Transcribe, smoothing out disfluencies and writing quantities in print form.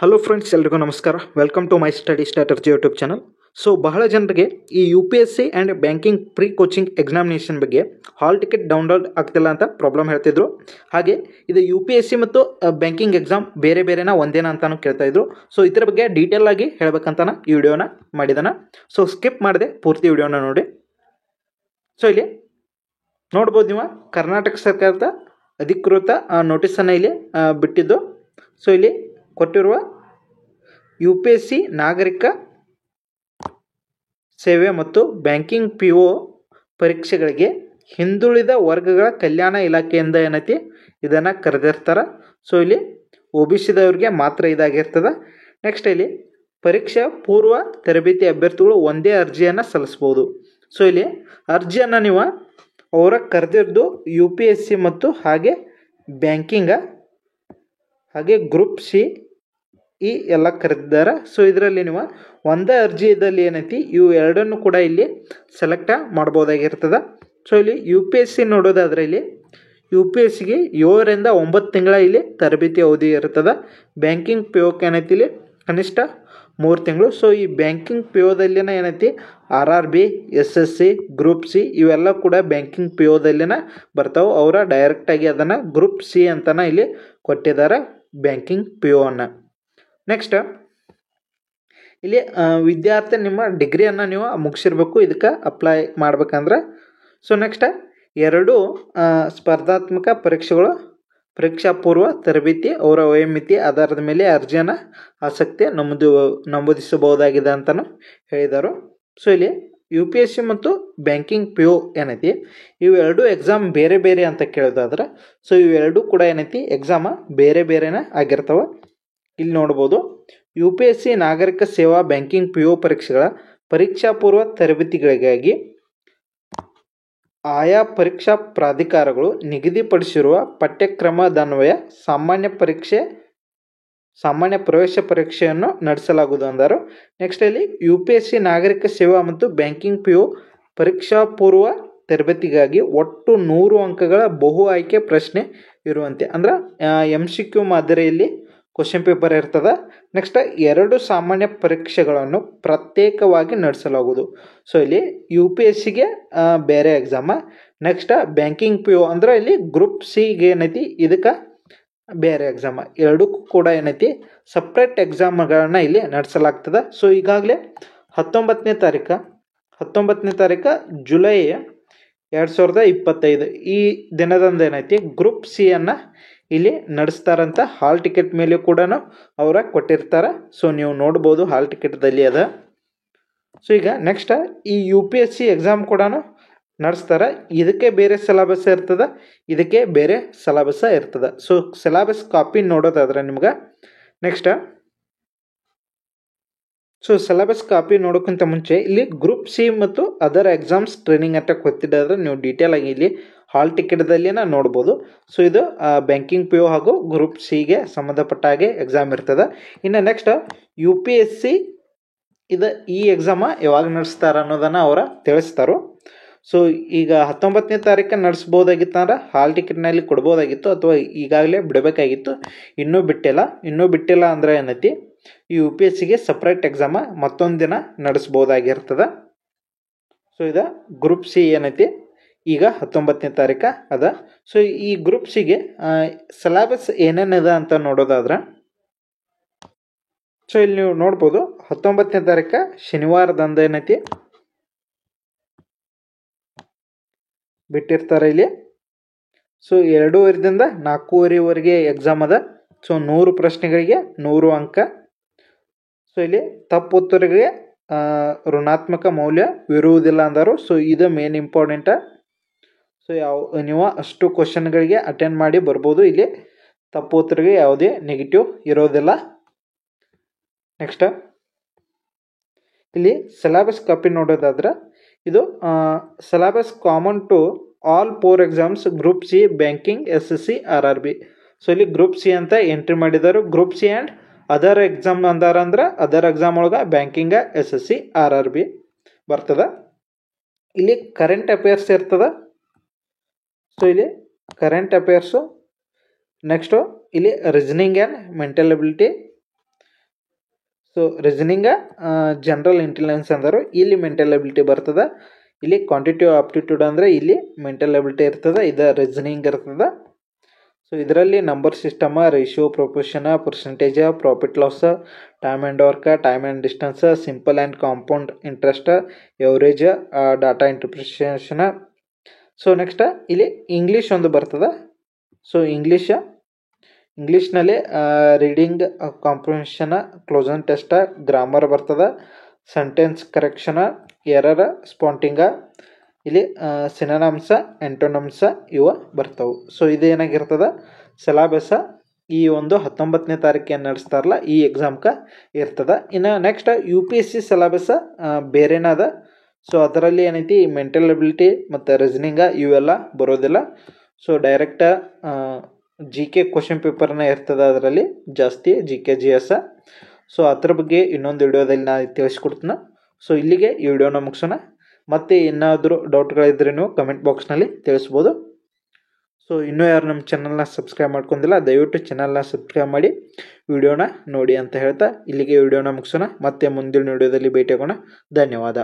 Hello friends, ಎಲ್ರಿಗೂ ನಮಸ್ಕಾರ. Welcome to my study strategy YouTube channel. So ಬಹಳ ಜನರಿಗೆ ಈ U P S C and banking pre coaching examination ಬಗ್ಗೆ hall ticket download ಆಗ್ತಿಲ್ಲ ಅಂತ ಪ್ರಾಬ್ಲಮ್ ಹೇಳ್ತಿದ್ರು. ಹಾಗೆ ಇದು ಯು ಪಿ ಎಸ್ ಸಿ ಮತ್ತು ಬ್ಯಾಂಕಿಂಗ್ ಎಕ್ಸಾಮ್ ಬೇರೆ ಬೇರೆನಾ ಒಂದೇನಾ ಅಂತಾನು ಕೇಳ್ತಾಯಿದ್ರು. ಸೊ ಇದರ ಬಗ್ಗೆ ಡೀಟೇಲ್ ಆಗಿ ಹೇಳ್ಬೇಕಂತಾನ ಈ ವಿಡಿಯೋನ ಮಾಡಿದಾನ. ಸೊ ಸ್ಕಿಪ್ ಮಾಡಿದೆ, ಪೂರ್ತಿ ವಿಡಿಯೋನ ನೋಡಿ. ಸೊ ಇಲ್ಲಿ ನೋಡ್ಬೋದು ನೀವು, ಕರ್ನಾಟಕ ಸರ್ಕಾರದ ಅಧಿಕೃತ ನೋಟಿಸನ್ನು ಇಲ್ಲಿ ಬಿಟ್ಟಿದ್ದು. ಸೊ ಇಲ್ಲಿ ಕೊಟ್ಟಿರುವ ಯು ಪಿ ಎಸ್ ಸಿ ನಾಗರಿಕ ಸೇವೆ ಮತ್ತು ಬ್ಯಾಂಕಿಂಗ್ ಪಿ ಒ ಪರೀಕ್ಷೆಗಳಿಗೆ ಹಿಂದುಳಿದ ವರ್ಗಗಳ ಕಲ್ಯಾಣ ಇಲಾಖೆಯಿಂದ ಏನೈತಿ ಇದನ್ನು ಕರೆದಿರ್ತಾರೆ. ಸೊ ಇಲ್ಲಿ ಒ ಬಿ ಸಿದವ್ರಿಗೆ ಮಾತ್ರ ಇದಾಗಿರ್ತದೆ. ನೆಕ್ಸ್ಟ್ ಇಲ್ಲಿ ಪರೀಕ್ಷಾ ಪೂರ್ವ ತರಬೇತಿ ಅಭ್ಯರ್ಥಿಗಳು ಒಂದೇ ಅರ್ಜಿಯನ್ನು ಸಲ್ಲಿಸ್ಬೋದು. ಸೊ ಇಲ್ಲಿ ಅರ್ಜಿಯನ್ನು ನೀವು ಅವರ ಕರೆದಿದ್ದು ಯು ಪಿ ಎಸ್ ಸಿ ಮತ್ತು ಹಾಗೆ ಬ್ಯಾಂಕಿಂಗ ಹಾಗೆ ಗ್ರೂಪ್ ಸಿ ಈ ಎಲ್ಲ ಕರೆದಿದ್ದಾರೆ. ಸೊ ಇದರಲ್ಲಿ ನೀವು ಒಂದೇ ಅರ್ಜಿಯಲ್ಲಿ ಏನೈತಿ ಇವು ಎರಡನ್ನು ಕೂಡ ಇಲ್ಲಿ ಸೆಲೆಕ್ಟ್ ಮಾಡ್ಬೋದಾಗಿರ್ತದೆ. ಸೊ ಇಲ್ಲಿ ಯು ಪಿ ಎಸ್ ಸಿ ನೋಡೋದಾದರೆ ಇಲ್ಲಿ ಯು ಪಿ ಎಸ್ ಸಿಗೆ 7 ರಿಂದ 9 ತಿಂಗಳ ಇಲ್ಲಿ ತರಬೇತಿ ಅವಧಿ ಇರ್ತದೆ. ಬ್ಯಾಂಕಿಂಗ್ ಪಿ ಒಕ್ಕೆ ಏನೈತಿ ಇಲ್ಲಿ ಕನಿಷ್ಠ 3 ತಿಂಗಳು. ಸೊ ಈ ಬ್ಯಾಂಕಿಂಗ್ ಪಿ ಒದಲ್ಲಿನ ಏನೈತಿ R R B, S S C, group C ಇವೆಲ್ಲ ಕೂಡ ಬ್ಯಾಂಕಿಂಗ್ ಪಿ ಒದಲ್ಲಿನ ಬರ್ತಾವೆ. ಅವರ ಡೈರೆಕ್ಟಾಗಿ ಅದನ್ನು ಗ್ರೂಪ್ ಸಿ ಅಂತನ ಇಲ್ಲಿ ಕೊಟ್ಟಿದ್ದಾರೆ ಬ್ಯಾಂಕಿಂಗ್ ಪಿ ಒನ್ನು. ನೆಕ್ಸ್ಟ್ ಇಲ್ಲಿ ವಿದ್ಯಾರ್ಥಿ ನಿಮ್ಮ ಡಿಗ್ರಿಯನ್ನು ನೀವು ಮುಗಿಸಿರ್ಬೇಕು ಇದಕ್ಕೆ ಅಪ್ಲೈ ಮಾಡ್ಬೇಕಂದ್ರೆ. ಸೊ ನೆಕ್ಸ್ಟ್ 2 ಸ್ಪರ್ಧಾತ್ಮಕ ಪರೀಕ್ಷೆಗಳು ಪರೀಕ್ಷಾ ಪೂರ್ವ ತರಬೇತಿ ಅವರ ವಯೋಮಿತಿ ಆಧಾರದ ಮೇಲೆ ಅರ್ಜಿಯನ್ನು ಆಸಕ್ತಿ ನಮೂದಿಸಬಹುದಾಗಿದೆ ಅಂತಲೂ ಹೇಳಿದರು. ಸೊ ಇಲ್ಲಿ ಯು ಪಿ ಎಸ್ ಸಿ ಮತ್ತು ಬ್ಯಾಂಕಿಂಗ್ ಪಿ ಒ ಏನೈತಿ ಇವೆರಡು ಎಕ್ಸಾಮ್ ಬೇರೆ ಬೇರೆ ಅಂತ ಕೇಳೋದಾದ್ರೆ, ಸೊ ಇವೆರಡೂ ಕೂಡ ಏನೈತಿ ಎಕ್ಸಾಮ ಬೇರೆ ಬೇರೆನೇ ಆಗಿರ್ತವೆ. ಇಲ್ಲಿ ನೋಡ್ಬೋದು, ಯು ಪಿ ಎಸ್ ಸಿ ನಾಗರಿಕ ಸೇವಾ ಬ್ಯಾಂಕಿಂಗ್ ಪಿ ಒ ಪರೀಕ್ಷೆಗಳ ಪರೀಕ್ಷಾ ಪೂರ್ವ ತರಬೇತಿಗಳಿಗಾಗಿ ಆಯಾ ಪರೀಕ್ಷಾ ಪ್ರಾಧಿಕಾರಗಳು ನಿಗದಿಪಡಿಸಿರುವ ಪಠ್ಯಕ್ರಮದನ್ವಯ ಸಾಮಾನ್ಯ ಪ್ರವೇಶ ಪರೀಕ್ಷೆಯನ್ನು ನಡೆಸಲಾಗುವುದು ಅಂದರು. ನೆಕ್ಸ್ಟ್ ಇಲ್ಲಿ ಯು ಪಿ ಎಸ್ ಸಿ ನಾಗರಿಕ ಸೇವಾ ಮತ್ತು ಬ್ಯಾಂಕಿಂಗ್ ಪಿ ಒ ಪರೀಕ್ಷಾ ಪೂರ್ವ ತರಬೇತಿಗಾಗಿ ಒಟ್ಟು 100 ಅಂಕಗಳ ಬಹು ಆಯ್ಕೆ ಪ್ರಶ್ನೆ ಇರುವಂತೆ, ಅಂದ್ರೆ ಎಮ್ ಸಿ ಕ್ಯೂ ಮಾದರಿಯಲ್ಲಿ ಕ್ವಶನ್ ಪೇಪರ್ ಇರ್ತದೆ. ನೆಕ್ಸ್ಟ್ 2 ಸಾಮಾನ್ಯ ಪರೀಕ್ಷೆಗಳನ್ನು ಪ್ರತ್ಯೇಕವಾಗಿ ನಡೆಸಲಾಗುವುದು. ಸೊ ಇಲ್ಲಿ ಯು ಪಿ ಎಸ್ ಸಿಗೆ ಬೇರೆ exam, next banking P O ಅಂದರೆ ಇಲ್ಲಿ ಗ್ರೂಪ್ ಸಿಗೆ ಏನೈತಿ ಇದಕ್ಕೆ ಬೇರೆ ಎಕ್ಸಾಮ. ಎರಡಕ್ಕೂ ಕೂಡ ಏನೈತಿ ಸಪ್ರೇಟ್ ಎಕ್ಸಾಮ್ಗಳನ್ನ ಇಲ್ಲಿ ನಡೆಸಲಾಗ್ತದೆ. ಸೊ ಈಗಾಗಲೇ 19ನೇ ತಾರೀಕು ಜುಲೈ 2025 ಈ ದಿನದಂದು ಏನೈತಿ ಗ್ರೂಪ್ ಸಿಯನ್ನು ಇಲ್ಲಿ ನಡೆಸ್ತಾರಂತ ಹಾಲ್ ಟಿಕೆಟ್ ಮೇಲೆ ಕೂಡ ಅವರ ಕೊಟ್ಟಿರ್ತಾರೆ. ಸೊ ನೀವು ನೋಡ್ಬೋದು ಹಾಲ್ ಟಿಕೆಟ್ದಲ್ಲಿ ಅದ. ಸೊ ಈಗ ನೆಕ್ಸ್ಟ್ ಈ U P S C exam ಕೂಡ ನಡೆಸ್ತಾರೆ. ಇದಕ್ಕೆ ಬೇರೆ ಸಿಲೆಬಸ್ ಇರ್ತದೆ, ಇದಕ್ಕೆ ಬೇರೆ ಸಿಲೆಬಸ್ ಇರ್ತದೆ. ಸೊ ಸಿಲೆಬಸ್ ಕಾಪಿ ನೋಡೋದಾದ್ರೆ ನಿಮ್ಗೆ ನೆಕ್ಸ್ಟ್ ಸೊ ಸಿಲೆಬಸ್ ಕಾಪಿ ನೋಡೋಕ್ಕಿಂತ ಮುಂಚೆ ಇಲ್ಲಿ ಗ್ರೂಪ್ ಸಿ ಮತ್ತು ಅದರ್ ಎಕ್ಸಾಮ್ಸ್ ಟ್ರೈನಿಂಗ್ ಅಂತ ಗೊತ್ತಿದ್ದಾದ್ರೆ ನೀವು ಡೀಟೇಲ್ ಆಗಿ ಇಲ್ಲಿ ಹಾಲ್ ಟಿಕೆಟ್ದಲ್ಲಿ ನೋಡ್ಬೋದು. ಸೊ ಇದು ಬ್ಯಾಂಕಿಂಗ್ ಪಿ ಒ ಹಾಗೂ ಗ್ರೂಪ್ ಸಿಗೆ ಸಂಬಂಧಪಟ್ಟ ಹಾಗೆ ಎಕ್ಸಾಮ್ ಇರ್ತದೆ. ಇನ್ನು next U P S C ಈ ಎಕ್ಸಾಮ ಯಾವಾಗ ನಡೆಸ್ತಾರ ಅನ್ನೋದನ್ನು ಅವರ ತಿಳಿಸ್ತಾರೋ. ಸೊ ಈಗ 19ನೇ ತಾರೀಕು ನಡೆಸ್ಬೋದಾಗಿತ್ತು ಅಂದ್ರೆ ಹಾಲ್ ಟಿಕೆಟ್ನಲ್ಲಿ ಕೊಡ್ಬೋದಾಗಿತ್ತು, ಅಥವಾ ಈಗಾಗಲೇ ಬಿಡಬೇಕಾಗಿತ್ತು. ಇನ್ನೂ ಬಿಟ್ಟಿಲ್ಲ ಅಂದರೆ ಏನೈತಿ ಯು ಪಿ ಎಸ್ ಸಿಗೆ ಸಪ್ರೇಟ್ ಎಕ್ಸಾಮ ಮತ್ತೊಂದು ದಿನ ನಡೆಸ್ಬೋದಾಗಿರ್ತದೆ. ಸೊ ಇದು ಗ್ರೂಪ್ ಸಿ ಏನೈತಿ ಈಗ 19ನೇ ತಾರೀಕು ಅದ. ಸೊ ಈ ಗ್ರೂಪ್ ಸಿಗೆ ಸಿಲೆಬಸ್ ಏನೇನಿದೆ ಅಂತ ನೋಡೋದಾದ್ರೆ, ಸೊ ಇಲ್ಲಿ ನೀವು ನೋಡ್ಬೋದು 19ನೇ ತಾರೀಕು ಶನಿವಾರದಂದು ಏನೈತಿ ಬಿಟ್ಟಿರ್ತಾರೆ ಇಲ್ಲಿ. ಸೊ 2:30ದಿಂದ 4:30ವರೆಗೆ ಎಕ್ಸಾಮ್ ಅದ. ಸೊ 100 ಪ್ರಶ್ನೆಗಳಿಗೆ 100 ಅಂಕ. ಸೊ ಇಲ್ಲಿ ತಪ್ಪು ಉತ್ತರಗಳಿಗೆ ಋಣಾತ್ಮಕ ಮೌಲ್ಯವಿರುವುದಿಲ್ಲ ಅಂದರು. ಸೊ ಇದು ಮೇನ್ ಇಂಪಾರ್ಟೆಂಟ. ಸೊ ನೀವು ಅಷ್ಟು ಕ್ವಶನ್ಗಳಿಗೆ ಅಟೆಂಡ್ ಮಾಡಿ ಬರ್ಬೋದು. ಇಲ್ಲಿ ತಪ್ಪು ಉತ್ತರಗಳಿಗೆ ಯಾವುದೇ ನೆಗೆಟಿವ್ ಇರೋದಿಲ್ಲ. ನೆಕ್ಸ್ಟ್ ಇಲ್ಲಿ ಸಿಲೆಬಸ್ ಕಾಪಿ ನೋಡೋದಾದ್ರೆ ಇದು syllabus common to all 4 exams group C, banking, S S C, R R B. So ಇಲ್ಲಿ ಗ್ರೂಪ್ ಸಿ ಅಂತ ಎಂಟ್ರಿ ಮಾಡಿದ್ದಾರೆ. Group C and other exam ಅಂದಾರಂದ್ರೆ ಅದರ್ ಎಕ್ಸಾಮ್ ಒಳಗೆ banking, S S C, R R B ಬರ್ತದೆ. ಇಲ್ಲಿ current affairs ಇರ್ತದೆ. So ಇಲ್ಲಿ current affairs, next ಇಲ್ಲಿ reasoning and mental ability, so reasoning general intelligence ಅಂದರು, ಇಲ್ಲಿ ಮೆಂಟಲ್ ಎಬಿಲಿಟಿ ಬರ್ತದೆ. ಇಲ್ಲಿ ಕ್ವಾಂಟಿಟಿವ್ ಆಪ್ಟಿಟ್ಯೂಡ್ ಅಂದರೆ ಇಲ್ಲಿ ಮೆಂಟಲ್ ಎಬಿಲಿಟಿ ಇರ್ತದೆ, ಇದು ರೀಸನಿಂಗ್ ಇರ್ತದೆ. ಸೊ ಇದರಲ್ಲಿ number system, ratio, proportion, percentage, profit loss, time and work, time and distance, simple and compound interest, average, data interpretation. So next ಇಲ್ಲಿ ಇಂಗ್ಲೀಷ್ ಒಂದು ಬರ್ತದೆ. ಸೊ ಇಂಗ್ಲೀಷ್ನಲ್ಲಿ ರೀಡಿಂಗ್ ಕಾಂಪ್ರಿಹೆನ್ಷನ್, ಕ್ಲೋಸನ್ ಟೆಸ್ಟ್, ಗ್ರಾಮರ್ ಬರ್ತದೆ, sentence correction, error ಸ್ಪಾಂಟಿಂಗ, ಇಲ್ಲಿ synonyms, antonyms ಇವು ಬರ್ತವೆ. So ಇದೇನಾಗಿರ್ತದೆ syllabus ಈ ಒಂದು 19ನೇ ತಾರೀಕು ಏನು ನಡೆಸ್ತಾರಲ್ಲ ಈ ಎಕ್ಸಾಮ್ಗೆ ಇರ್ತದೆ. ಇನ್ನು ನೆಕ್ಸ್ಟ್ UPSC ಸಿಲೆಬಸ್ ಬೇರೆನಾದ. ಸೊ ಅದರಲ್ಲಿ ಏನೈತಿ ಮೆಂಟಲ್ ಎಬಿಲಿಟಿ ಮತ್ತು ರೀಸನಿಂಗ ಇವೆಲ್ಲ ಬರೋದಿಲ್ಲ. ಸೊ ಡೈರೆಕ್ಟ್ GK ಕ್ವಶನ್ ಪೇಪರ್ನ ಇರ್ತದೆ, ಅದರಲ್ಲಿ ಜಾಸ್ತಿ GK GS. ಸೊ ಅದ್ರ ಬಗ್ಗೆ ಇನ್ನೊಂದು ವಿಡಿಯೋದಲ್ಲಿ ನಾನು ತಿಳಿಸ್ಕೊಡ್ತೀನಿ. ಸೊ ಇಲ್ಲಿಗೆ ಈ ವಿಡಿಯೋನ ಮುಗಿಸೋಣ. ಮತ್ತು ಏನಾದರೂ ಡೌಟ್ಗಳಿದ್ರೆ ನೀವು ಕಮೆಂಟ್ ಬಾಕ್ಸ್ನಲ್ಲಿ ತಿಳಿಸ್ಬೋದು. ಸೊ ಇನ್ನೂ ಯಾರು ನಮ್ಮ ಚಾನಲ್ನ ಸಬ್ಸ್ಕ್ರೈಬ್ ಮಾಡ್ಕೊಂಡಿಲ್ಲ, ದಯವಿಟ್ಟು ಚಾನಲ್ನ ಸಬ್ಸ್ಕ್ರೈಬ್ ಮಾಡಿ ವಿಡಿಯೋನ ನೋಡಿ ಅಂತ ಹೇಳ್ತಾ ಇಲ್ಲಿಗೆ ವಿಡಿಯೋನ ಮುಗಿಸೋಣ. ಮತ್ತೆ ಮುಂದಿನ ವಿಡಿಯೋದಲ್ಲಿ ಭೇಟಿಯಾಗೋಣ. ಧನ್ಯವಾದ.